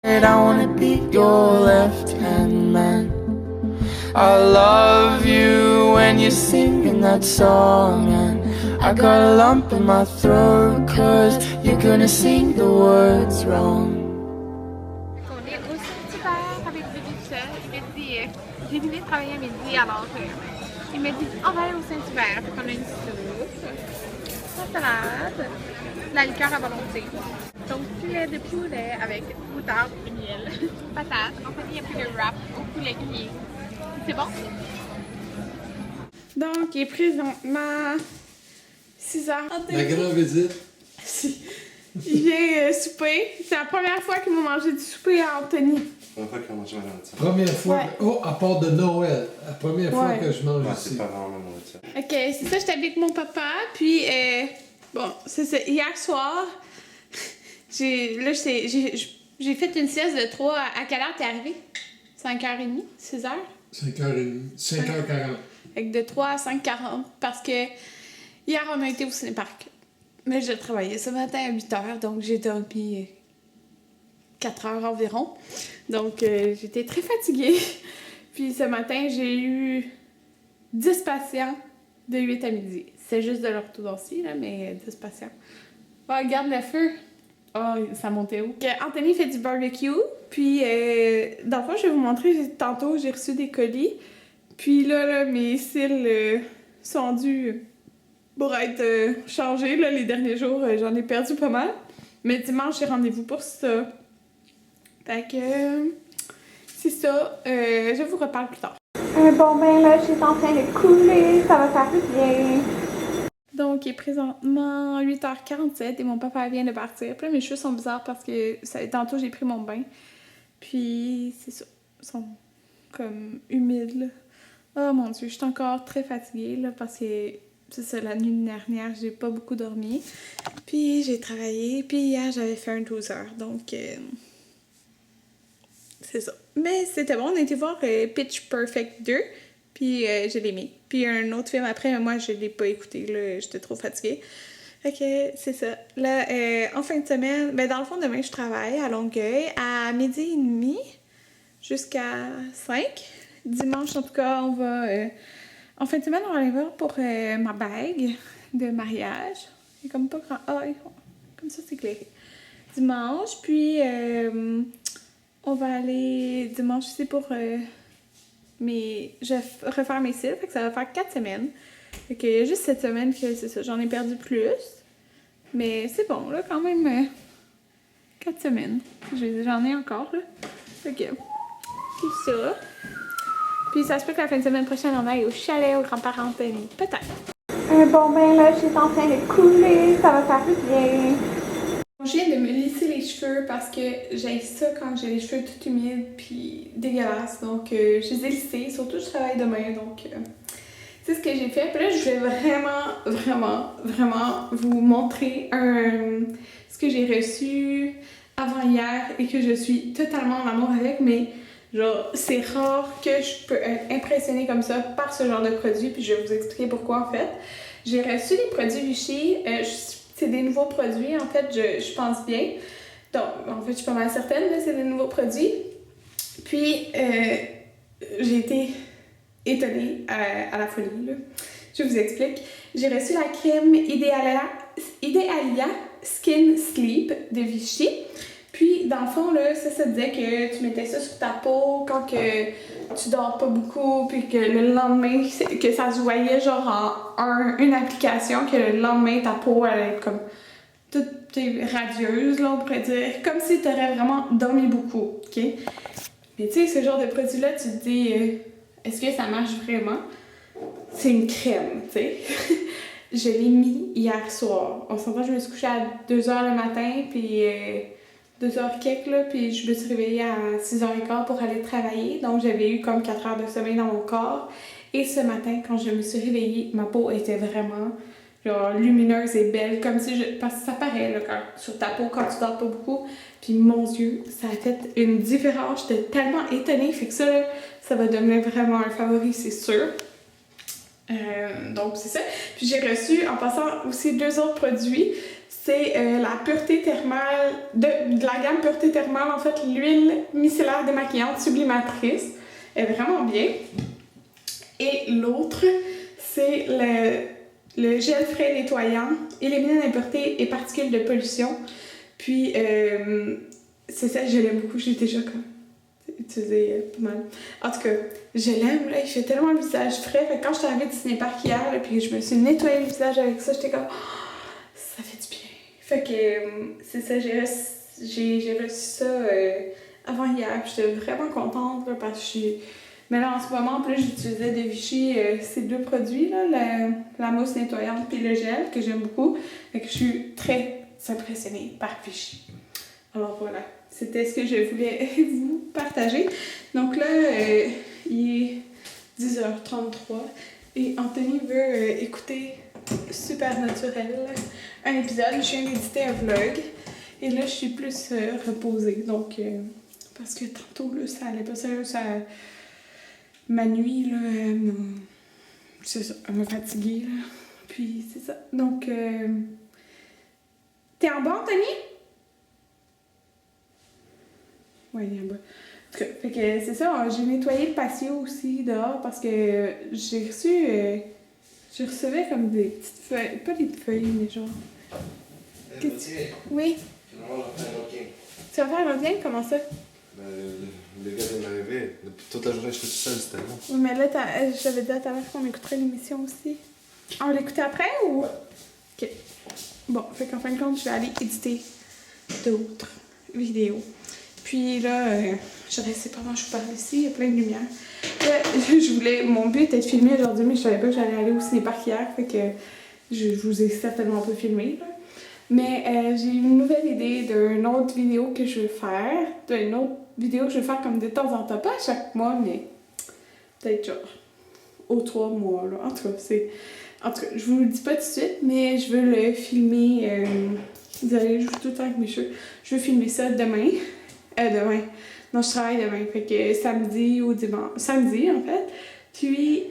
I wanna be your left-hand man. I love you when you're singing that song, and I got a lump in my throat, cause you're gonna sing the words wrong. On est au Saint-Hubert avec Brigitte. Il m'a dit, j'ai fini de travailler à midi, alors il m'a dit, on va aller au Saint-Hubert. Fait qu'on a une soupe, la salade, la liqueur à volonté. Donc, filet de poulet avec moutarde et miel, patates. En fait, il y a plus de wrap au poulet grillé. C'est bon? Donc, il est présentement 6h. La grande visite. Il vient souper. C'est la première fois qu'ils m'ont mangé du souper à Anthony. Première fois qu'on mange ma nourriture. Première fois, Ouais. oh, à part de Noël, la première fois Ouais. que je mange Ouais, ici. c'est pas vraiment ma nourriture. Ok, c'est ça, j'étais avec mon papa. Puis, bon, c'est ça. Hier soir, j'ai fait une sieste de 3. À quelle heure t'es arrivé? 5h30? 6h? 5h40. Fait que de 3 à 5h40 parce que hier on a été au cinéparc. Mais je travaillais ce matin à 8h, donc j'ai dormi 4 heures environ. Donc j'étais très fatiguée. Puis ce matin, j'ai eu 10 patients de 8 à midi. C'est juste de l'orthodontie, là, mais 10 patients. Oh, regarde le feu! Oh, ça montait haut. Anthony fait du barbecue. Puis, dans le fond, je vais vous montrer, tantôt, j'ai reçu des colis. Puis là mes cils sont dus pour être changés. Là, les derniers jours, j'en ai perdu pas mal. Mais dimanche, j'ai rendez-vous pour ça. Fait que c'est ça. Je vous reparle plus tard. Bon, ben là, je suis en train de couler. Ça va faire du bien. Donc, il est présentement 8h47 et mon papa vient de partir. Puis là, mes cheveux sont bizarres parce que tantôt, j'ai pris mon bain. Puis, c'est ça. Ils sont comme humides, là. Oh mon Dieu, je suis encore très fatiguée, là, parce que c'est ça, la nuit dernière, j'ai pas beaucoup dormi. Puis, j'ai travaillé. Puis, hier, j'avais fait un 12 heures. Donc, c'est ça. Mais c'était bon. On a été voir Pitch Perfect 2. Puis, je l'ai mis. Puis, un autre film après, mais moi, je l'ai pas écouté, là. J'étais trop fatiguée. Fait que c'est ça. Là, en fin de semaine, ben dans le fond, demain, je travaille à Longueuil à 12h30 jusqu'à 5. Dimanche, en tout cas, on va... en fin de semaine, on va aller voir pour ma bague de mariage. Il est comme pas grand... Ah, comme ça, c'est éclairé. Dimanche, puis on va aller dimanche aussi pour... je vais refaire mes cils, fait que ça va faire 4 semaines. Fait que il y a juste cette semaine que c'est ça, j'en ai perdu plus. Mais c'est bon, là, quand même, 4 semaines. J'en ai encore, là. Fait que, tout ça. Puis ça se peut que la fin de semaine prochaine, on aille au chalet aux grands-parents Anthony. Peut-être. Bon, ben là, je suis en train de couler, ça va faire du bien. Je viens de me lisser les cheveux parce que j'ai ça quand j'ai les cheveux tout humides puis dégueulasses. Donc, je les ai lissés. Surtout, je travaille demain, donc c'est ce que j'ai fait. Puis là, je vais vraiment vous montrer ce que j'ai reçu avant hier et que je suis totalement en amour avec. Mais genre, c'est rare que je peux être impressionnée comme ça par ce genre de produit. Puis je vais vous expliquer pourquoi en fait. J'ai reçu des produits Vichy. C'est des nouveaux produits, en fait, je pense bien. Donc, en fait, je suis pas mal certaine, là, c'est des nouveaux produits. Puis, j'ai été étonnée à la folie, là. Je vous explique. J'ai reçu la crème Idealia Skin Sleep de Vichy. Puis, dans le fond, là, ça disait que tu mettais ça sur ta peau quand que tu dors pas beaucoup, puis que le lendemain, que ça se voyait genre en une application, que le lendemain, ta peau allait être comme toute radieuse, là, on pourrait dire. Comme si tu aurais vraiment dormi beaucoup, OK? Mais tu sais, ce genre de produit-là, tu te dis, est-ce que ça marche vraiment? C'est une crème, tu sais. Je l'ai mis hier soir. On s'entend, je me suis couchée à 2h le matin, puis 2h quelques, là, puis je me suis réveillée à 6h15 pour aller travailler. Donc, j'avais eu comme 4 heures de sommeil dans mon corps. Et ce matin, quand je me suis réveillée, ma peau était vraiment genre lumineuse et belle, comme si parce que ça paraît là, sur ta peau quand tu dors pas beaucoup. Puis mon Dieu, ça a fait une différence. J'étais tellement étonnée. Fait que ça, là, ça va devenir vraiment un favori, c'est sûr. Donc, c'est ça. Puis j'ai reçu, en passant, aussi 2 autres produits. C'est la pureté thermale, de la gamme pureté thermale, en fait, l'huile micellaire démaquillante sublimatrice. Elle est vraiment bien. Et l'autre, c'est le gel frais nettoyant, éliminant l'impureté et particules de pollution. Puis, c'est ça, je l'aime beaucoup, j'ai déjà comme utilisé pas mal. En tout cas, je l'aime, là, il fait tellement le visage frais. Fait que quand je suis arrivée du ciné-parc hier, là, puis je me suis nettoyé le visage avec ça, j'étais comme, oh, ça fait du bien. Fait que, c'est ça, j'ai reçu ça avant hier, puis j'étais vraiment contente, là, parce que je suis... Mais là, en ce moment, en plus, j'utilisais de Vichy ces deux produits, là, la mousse nettoyante puis le gel, que j'aime beaucoup. Fait que je suis très impressionnée par Vichy. Alors voilà, c'était ce que je voulais vous partager. Donc là, il est 10h33 et Anthony veut écouter Supernaturel, un épisode. Je viens d'éditer un vlog et là, je suis plus reposée. Donc, parce que tantôt, là, ça allait pas sérieux, ma nuit, là, elle m'a fatiguée, là. Puis, c'est ça. Donc, t'es en bas, Anthony? Ouais, il est en bas. En tout cas, fait que c'est ça, j'ai nettoyé le patio aussi dehors parce que j'ai reçu... je recevais comme des petites feuilles, pas des feuilles, mais genre... Oui? Finalement, j'en fais un requin. Tu vas faire un requin? Comment ça? Ben, le gars vient d'arriver. Depuis toute la journée, je fais tout seul, c'était bon. Oui, mais là, j'avais dit à ta mère qu'on écouterait l'émission aussi. On l'écoutait après ou? Ok. Bon, fait qu'en fin de compte, je vais aller éditer d'autres vidéos. Puis là, je ne sais pas comment je vous parle ici, il y a plein de lumière. Là, mon but était de filmer aujourd'hui, mais je savais pas que j'allais aller au ciné-parc hier, fait que je vous ai certainement pas filmé, là. Mais j'ai une nouvelle idée d'une autre vidéo que je veux faire, d'une autre vidéo que je veux faire comme de temps en temps, pas à chaque mois, mais peut-être genre aux 3 mois, là. En tout cas, je vous le dis pas tout de suite, mais je veux le filmer, désolée, je joue tout le temps avec mes cheveux. Je veux filmer ça demain. Demain. Non, je travaille demain, fait que samedi ou dimanche. Samedi, en fait. Puis,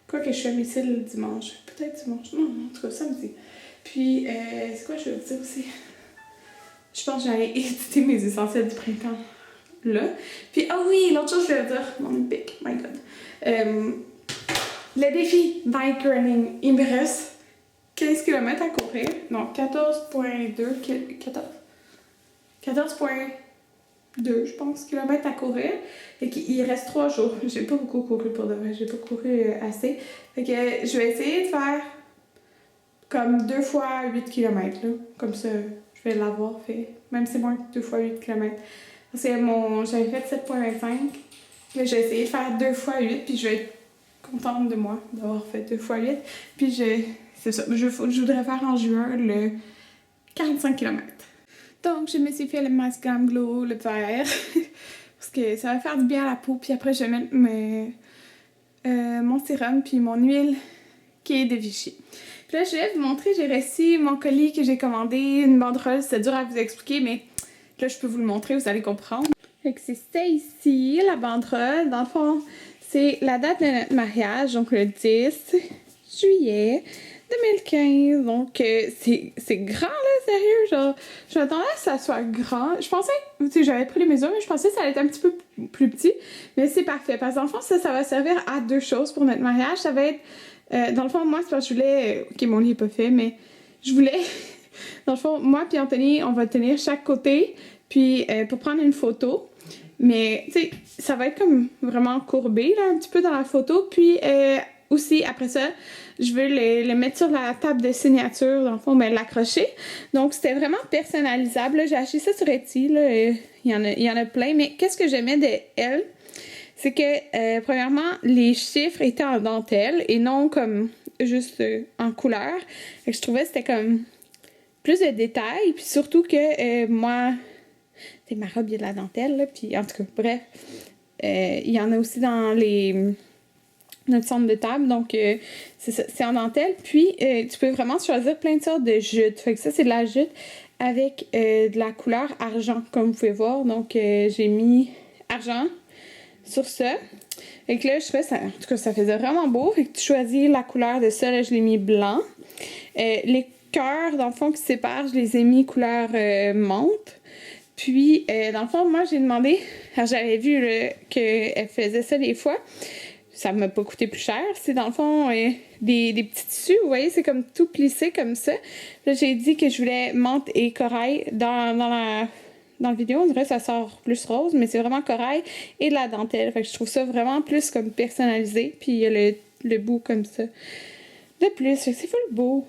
quoi que je suis à domicile le dimanche. Peut-être dimanche. Non, en tout cas, samedi. Puis, c'est quoi je veux dire aussi? Je pense que j'allais éditer mes essentiels du printemps. Là. Puis, ah oui, l'autre chose que je veux dire, mon pic, my god. Le défi bike running, il me reste 15 km à courir. Non, 14,2, je pense, kilomètres à courir. Fait qu'il reste 3 jours. J'ai pas beaucoup couru pour de vrai, j'ai pas couru assez. Fait que je vais essayer de faire comme 2 fois 8 km, là. Comme ça, je vais l'avoir fait. Même si c'est moins que 2 fois 8 km. Parce que j'avais fait 7,25. Là, j'ai essayé de faire 2 fois 8, puis je vais être contente de moi d'avoir fait 2 fois 8. Puis c'est ça, je voudrais faire en juin le 45 km. Donc, je me suis fait le Masque Glam Glow, le vert, parce que ça va faire du bien à la peau. Puis après, je vais mettre mon sérum puis mon huile qui est de Vichy. Puis là, je vais vous montrer, j'ai reçu mon colis que j'ai commandé, une banderole, c'est dur à vous expliquer, mais là, je peux vous le montrer, vous allez comprendre. Fait que c'est ça ici, la banderole. Dans le fond, c'est la date de notre mariage, donc le 10 juillet 2015. Donc, c'est grand, là, sérieux. Genre, je m'attendais à ce que ça soit grand. Je pensais, tu sais, j'avais pris les mesures, mais je pensais que ça allait être un petit peu plus petit. Mais c'est parfait. Parce que dans le fond, ça va servir à 2 choses pour notre mariage. Ça va être, dans le fond, moi, c'est parce que je voulais, ok, mon lit n'est pas fait, mais je voulais, dans le fond, moi puis Anthony, on va tenir chaque côté, puis pour prendre une photo. Mais, tu sais, ça va être comme vraiment courbé, là, un petit peu dans la photo. Puis, aussi, après ça, je veux le mettre sur la table de signature, dans le fond, ben, l'accrocher. Donc, c'était vraiment personnalisable, là. J'ai acheté ça sur Etsy, là. Il y en a plein. Mais qu'est-ce que j'aimais de elle? C'est que, premièrement, les chiffres étaient en dentelle et non comme juste en couleur. Fait que je trouvais que c'était comme plus de détails. Puis surtout que, moi... C'est ma robe, il y a de la dentelle, là, puis en tout cas, bref. Il y en a aussi dans notre centre de table, donc c'est en dentelle. Puis, tu peux vraiment choisir plein de sortes de jutes. Fait que ça, c'est de la jute avec de la couleur argent, comme vous pouvez voir. Donc, j'ai mis argent sur ça. Fait que là, je trouvais ça, en tout cas, ça faisait vraiment beau. Fait que tu choisis la couleur de ça, là, je l'ai mis blanc. cœurs, dans le fond, qui séparent, je les ai mis couleur menthe. Puis, dans le fond, moi, j'ai demandé, alors j'avais vu qu'elle faisait ça des fois, ça m'a pas coûté plus cher. C'est dans le fond des petits tissus, vous voyez, c'est comme tout plissé comme ça. Là, j'ai dit que je voulais menthe et corail dans le vidéo. On dirait que ça sort plus rose, mais c'est vraiment corail et de la dentelle. Fait que je trouve ça vraiment plus comme personnalisé. Puis il y a le bout comme ça. De plus, fait que c'est full beau.